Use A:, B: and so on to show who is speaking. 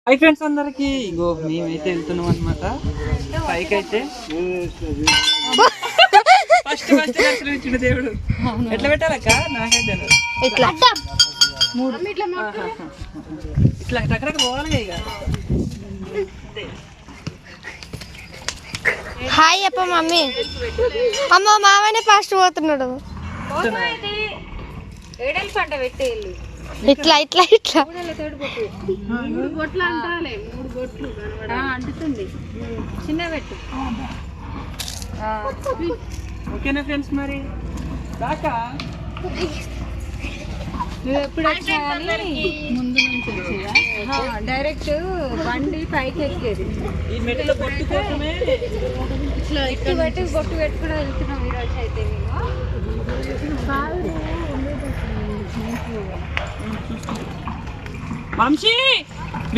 A: Hi friends అందరికి, ఇగో మేమైతే వెళ్తున్నాం అనమాట పైకి అయితే. ఫస్ట్ దర్శనం ఇచ్చిన దేవుడు ఎట్లా పెట్టాలక్క నాకైతే ఇట్లా టక్కడక్క పోవాలి ఇక.
B: హాయ్ అప్ప మమ్మీ. అమ్మ మామనే ఫాస్ట్ పోతున్నాడు.
C: పంట పెట్టే
B: ఇట్లా ఇట్లా ఇట్లా
C: మూడు బొట్లు అంటాలే, 3 బొట్లు అంటుతుంది. చిన్న పెట్టు.
A: ఓకేనా ఫ్రెండ్స్? మరి దాకా
C: నువ్వు ఎప్పుడు వచ్చావని ముందు నుంచి వచ్చేదా? డైరెక్ట్ బండి పైకి ఎక్కేది.
A: ఈ మెట్ల బొట్టు కోసమే
C: ఇట్లా పెట్టి బొట్టు పెట్టుకుని వెళ్తున్నాం ఈరోజు అయితే మేము.
A: వంశీ